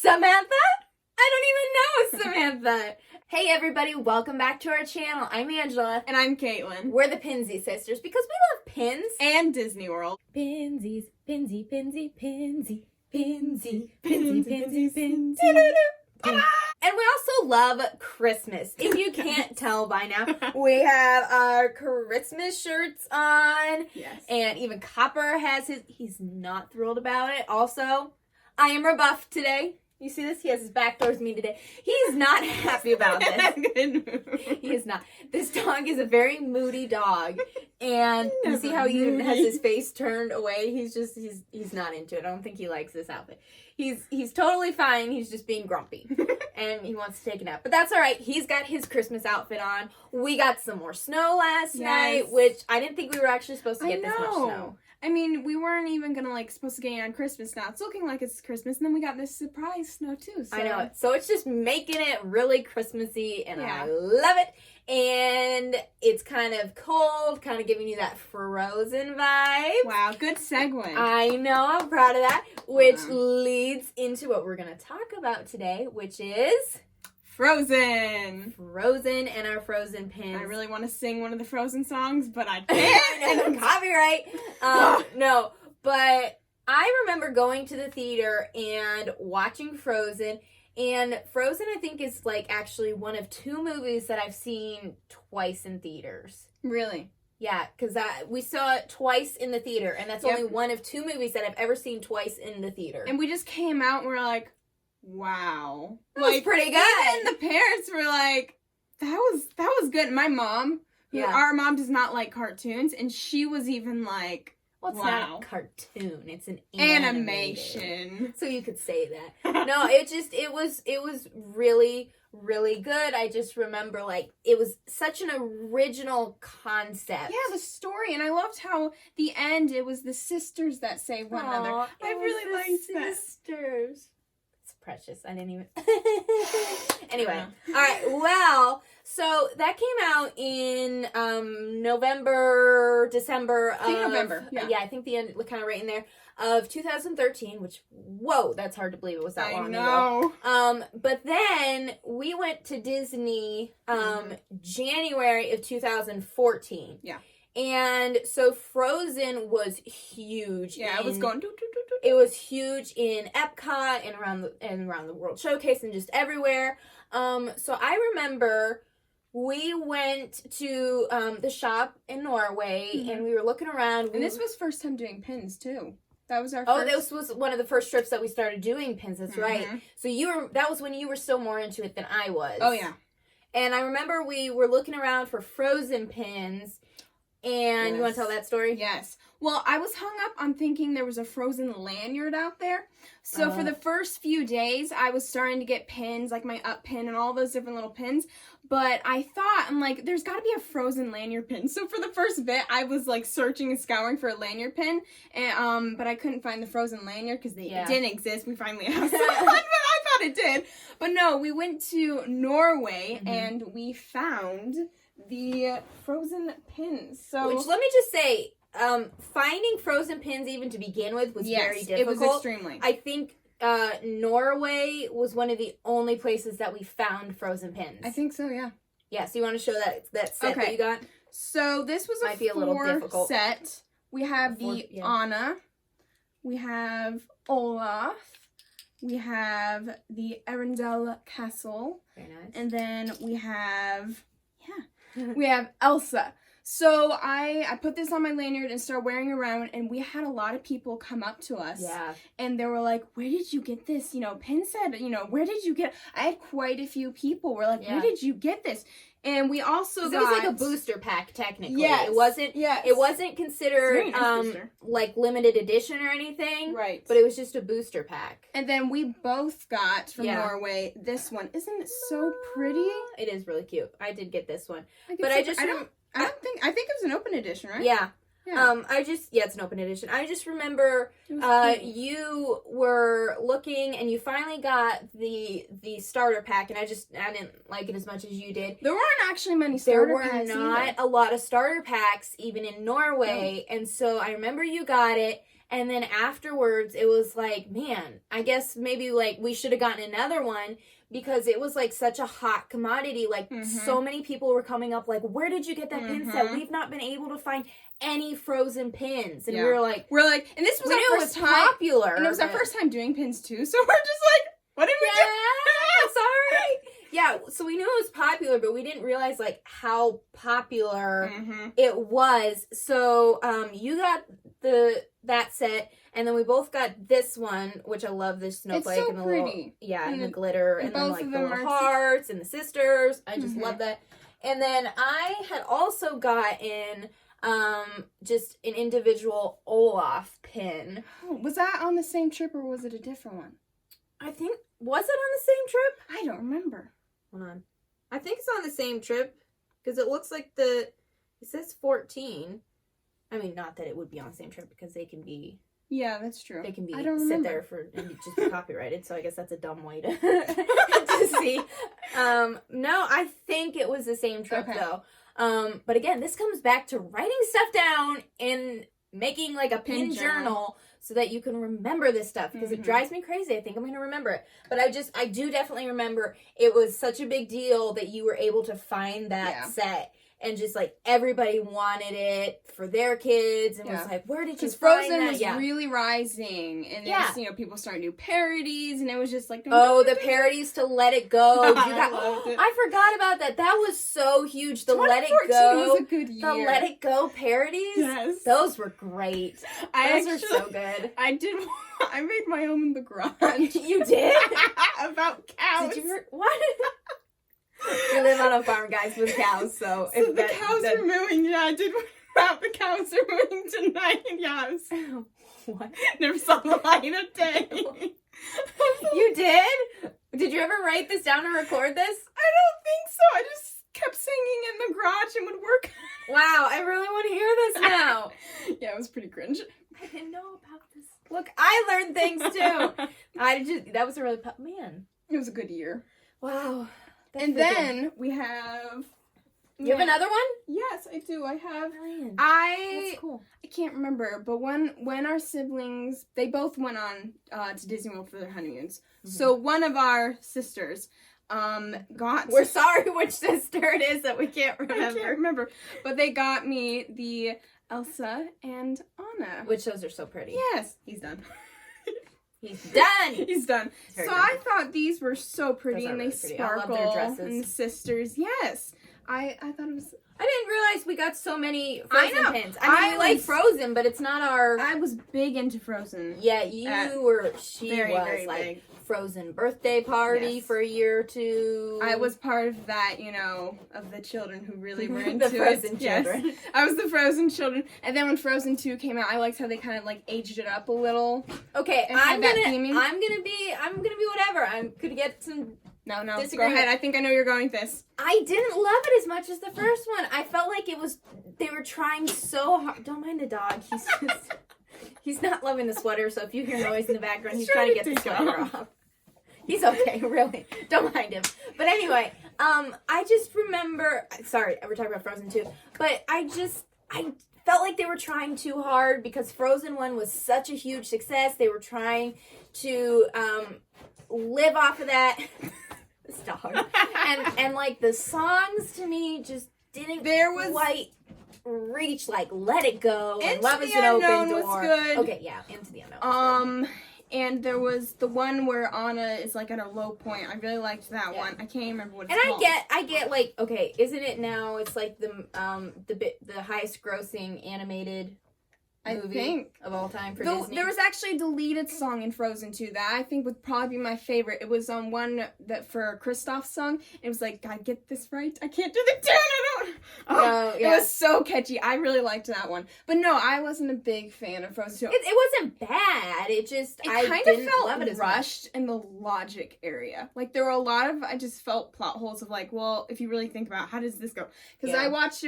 Samantha? I don't even know Samantha. Hey everybody, welcome back to our channel. I'm Angela. And I'm Kaitlyn. We're the Pinsy sisters because we love pins. And Disney World. Pinsies, pinsy, pinsy, pinsy, pinsy, pinsy, pinsy, pinsy. And we also love Christmas. If you can't tell by now, we have our Christmas shirts on. Yes. And even Copper has his. He's not thrilled about it. Also, I am rebuffed today. You see this? He has his back towards me today. He's not happy about this. He is not. This dog is a very moody dog. And you see how he has his face turned away? He's not into it. I don't think he likes this outfit. He's totally fine. He's just being grumpy. And he wants to take a nap. But that's all right. He's got his Christmas outfit on. We got some more snow last night, which I didn't think we were actually supposed to get this much snow. I mean, we weren't even gonna supposed to get it on Christmas. Now it's looking like it's Christmas, and then we got this surprise snow too. So. I know it. So it's just making it really Christmassy, and I love it. And it's kind of cold, kind of giving you that Frozen vibe. Wow, good segue. I know, I'm proud of that. Which leads into what we're gonna talk about today, which is Frozen and our Frozen pins. I really want to sing one of the Frozen songs, but I can't. And copyright. No, but I remember going to the theater and watching Frozen. And Frozen, I think, is actually one of two movies that I've seen twice in theaters. Really? Yeah, because we saw it twice in the theater, and that's only one of two movies that I've ever seen twice in the theater. And we just came out and we're like, wow. That was pretty good. And the parents were like, that was good. My mom, our mom does not like cartoons, and she was even like, well, it's wow. not a cartoon. It's an animation. So you could say that. No, it was really, really good. I just remember it was such an original concept. Yeah, the story, and I loved how the end it was the sisters that saved one another. I really liked that. Sisters. Precious. I didn't even. Anyway. All right. Well, so that came out in December. November. Yeah, I think the end, kind of right in there, of 2013, which, whoa, that's hard to believe it was that long ago. But then we went to Disney January of 2014. Yeah. And so Frozen was huge. Yeah, it was going. It was huge in Epcot and around the World Showcase and just everywhere. So I remember we went to the shop in Norway and we were looking around. And this was first time doing pins too. That was our first. Oh, this was one of the first trips that we started doing pins. That's right. So that was when you were still more into it than I was. Oh yeah. And I remember we were looking around for Frozen pins. And you want to tell that story? Yes. Well, I was hung up on thinking there was a Frozen lanyard out there. So for the first few days, I was starting to get pins, like my up pin and all those different little pins. But I thought, I'm like, there's got to be a Frozen lanyard pin. So for the first bit, I was searching and scouring for a lanyard pin. And but I couldn't find the Frozen lanyard because they didn't exist. We finally have some, but I thought it did. But no, we went to Norway and we found the Frozen pins. So, which, let me just say, finding Frozen pins even to begin with was very difficult. It was extremely. I think Norway was one of the only places that we found Frozen pins. I think so, yeah. Yeah, so you want to show that set that you got? So this was Might be a little difficult set. We have Anna. We have Olaf. We have the Arendelle Castle. Very nice. And then we have... we have Elsa. So I put this on my lanyard and started wearing it around, and we had a lot of people come up to us. Yeah. And they were like, where did you get this? Pin said, where did you get... I had quite a few people were like, where did you get this? And we also got... It was like a booster pack, technically. Yes. It wasn't considered, limited edition or anything. Right. But it was just a booster pack. And then we both got, from Norway, this one. Isn't it so pretty? It is really cute. I did get this one. I think it was an open edition, right? Yeah. It's an open edition. I just remember you were looking and you finally got the starter pack, and I didn't like it as much as you did. There weren't actually many starter packs. There were not a lot of starter packs even in Norway, and so I remember you got it, And then afterwards, it was like, man, I guess maybe like we should have gotten another one because it was like such a hot commodity. Like so many people were coming up like, where did you get that pin set? We've not been able to find any Frozen pins. And we were like, and this was our first time. Popular. And it was our first time doing pins too. So we're just like, what did we do? Sorry. Yeah, so we knew it was popular, but we didn't realize like how popular it was. So you got that set, and then we both got this one, which I love, this snowflake. It's so and the pretty. Little, and the glitter, and then both like of the them little are hearts and the sisters. I just love that. And then I had also gotten just an individual Olaf pin. Oh, was that on the same trip or was it a different one? I think, was it on the same trip? I don't remember. Hold on. I think it's on the same trip because it looks like it says 14. I mean, not that it would be on the same trip because they can be. Yeah, that's true. They can be I don't sit remember. there for and just be copyrighted. So I guess that's a dumb way to see. No, I think it was the same trip though. But again, this comes back to writing stuff down and making like a pin journal so that you can remember this stuff because it drives me crazy. I think I'm going to remember it. But I do definitely remember it was such a big deal that you were able to find that set. And just like everybody wanted it for their kids and was like, where did you find Frozen that? was really rising, and then, people started doing parodies, and it was just like, the parodies to Let It Go. I forgot about that. That was so huge. The Let It 2014 Go, was a good year. the Let It Go parodies. Yes, those were great. Those are so good. I made my home in the garage. You did? About cows. Did you? What? We live on a farm, guys, with cows, so if the cows are mooing. Yeah, I did about the cows are mooing tonight. Yes. What? Never saw the light of day. You did? Did you ever write this down or record this? I don't think so. I just kept singing in the garage and would work. Wow, I really want to hear this now. Yeah, it was pretty cringe. I didn't know about this. Look, I learned things too. That was a really man. It was a good year. Wow. And then we have. You have another one? Yes, I do. I have. Brilliant. That's cool. I can't remember, but when our siblings, they both went on to Disney World for their honeymoons. So one of our sisters got. We're sorry which sister it is that we can't remember. I can't remember, but they got me the Elsa and Anna. Which those are so pretty. Yes, he's done. He's done. He's done. So I thought these were so pretty, and they really pretty. sparkle. I love their dresses. And the sisters, yes. I thought it was. I didn't realize we got so many Frozen pins. I mean, we like Frozen, but it's not our. I was big into Frozen. Yeah, you were. She very, was very like big. Frozen birthday party for a year or two. I was part of that, of the children who really were into the Frozen children. Yes. I was the Frozen children, and then when Frozen 2 came out, I liked how they kind of like aged it up a little. Okay, I'm gonna be whatever. I'm gonna get some. No, go ahead. I think I know you're going with this. I didn't love it as much as the first one. I felt like they were trying so hard. Don't mind the dog. He's not loving the sweater, so if you hear noise in the background, he's trying to get the sweater off. He's okay, really. Don't mind him. But anyway, I just remember, sorry, we're talking about Frozen 2, but I felt like they were trying too hard because Frozen 1 was such a huge success. They were trying to live off of that. This dog. And like the songs to me just didn't quite reach like Let It Go and Love Is an Open Door. Was good. Okay, yeah, Into the Unknown. And there was the one where Anna is like at her low point. I really liked that one. I can't even remember what it's called. And I get like, okay, isn't it now? It's like the highest grossing animated movie of all time for Disney. There was actually a deleted song in Frozen 2 that I think would probably be my favorite. It was one that for Kristoff's song. It was like, gotta get this right. I can't do the tune. It was so catchy. I really liked that one. But no, I wasn't a big fan of Frozen 2. It wasn't bad. I kind of felt rushed in the logic area. Like there were a lot of, I just felt plot holes of like, well, if you really think about how does this go? Because I rewatched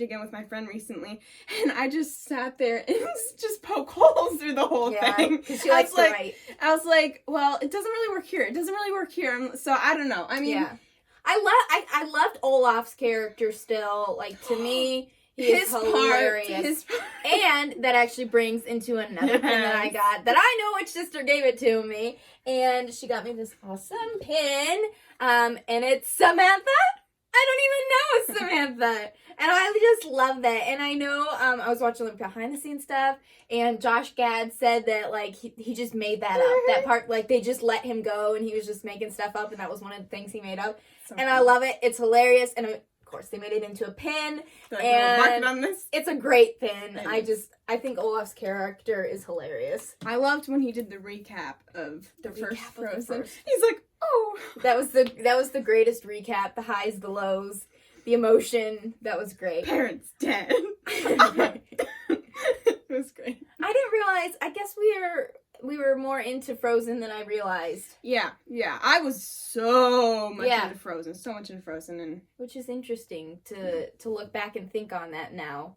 it again with my friend recently, and I just sat there and just poke holes through the whole thing. Because she likes to write. I was like, well, it doesn't really work here. It doesn't really work here. So I don't know. I mean, I loved Olaf's character still. Like to me, He is hilarious. And that actually brings into another pin that I got that I know which sister gave it to me. And she got me this awesome pin. And it's Samantha. I don't even know Samantha. And I just love that. And I know I was watching like behind the scenes stuff, and Josh Gad said that like he just made that up. That part, like they just let him go and he was just making stuff up, and that was one of the things he made up. So and cool. I love it. It's hilarious. And of course they made it into a pin. And on this. It's a great pin. I think Olaf's character is hilarious. I loved when he did the recap of the first Frozen. He's like, oh, that was the greatest recap. The highs, the lows, the emotion. That was great. Parents dead. It was great. I didn't realize. I guess we were more into Frozen than I realized. Yeah. I was so much into Frozen, and which is interesting to look back and think on that now.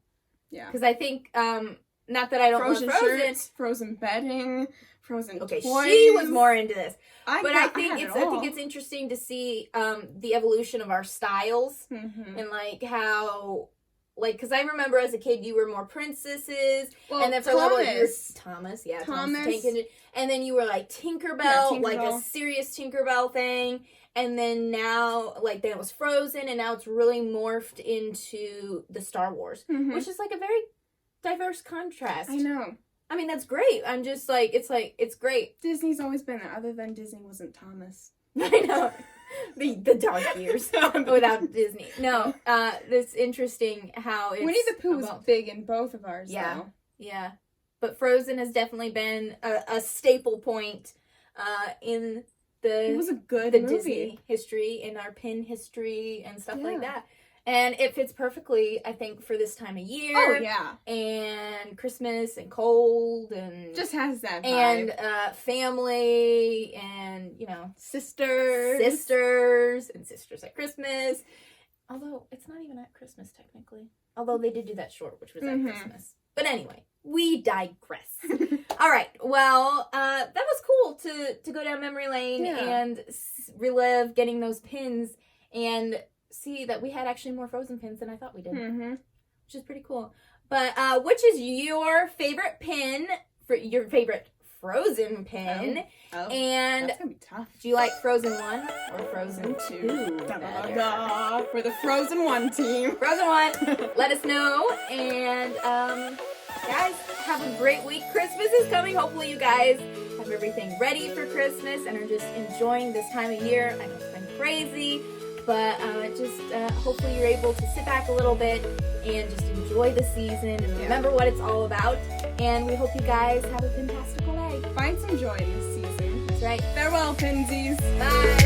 Yeah, because I think not that I don't love Frozen. Shirts, Frozen bedding, Frozen toys. She was more into this. I think it's interesting to see the evolution of our styles and like how. Like, because I remember as a kid, you were more princesses, and then for Thomas. a little bit, Thomas, and then you were like Tinkerbell, like a serious Tinkerbell thing, and then now, like, then it was Frozen, and now it's really morphed into the Star Wars, which is like a very diverse contrast. I know. I mean, that's great. I'm just like, it's great. Disney's always been there, other than Disney wasn't Thomas. I know. The dark years without Disney. No, it's interesting how it's... Winnie the Pooh was big in both of ours, though. Yeah. But Frozen has definitely been a staple point in it was a good movie. Disney history, in our pin history and stuff like that. And it fits perfectly, I think, for this time of year. Oh, yeah. And Christmas and cold and... Just has that vibe. And family and, you know... Sisters and sisters at Christmas. Although, it's not even at Christmas, technically. Although they did do that short, which was at Christmas. But anyway, we digress. All right. Well, that was cool to go down memory lane and relive getting those pins and... see that we had actually more Frozen pins than I thought we did, which is pretty cool. But which is your favorite pin, for your favorite Frozen pin? And that's gonna be tough. Do you like Frozen 1 or Frozen 2? For the Frozen 1 team. Frozen 1. Let us know. And guys, have a great week. Christmas is coming. Hopefully you guys have everything ready for Christmas and are just enjoying this time of year. I know it's been crazy. But hopefully you're able to sit back a little bit and just enjoy the season and remember what it's all about. And we hope you guys have a fantastical day. Find some joy in this season. That's right. Farewell, Pinsies. Bye.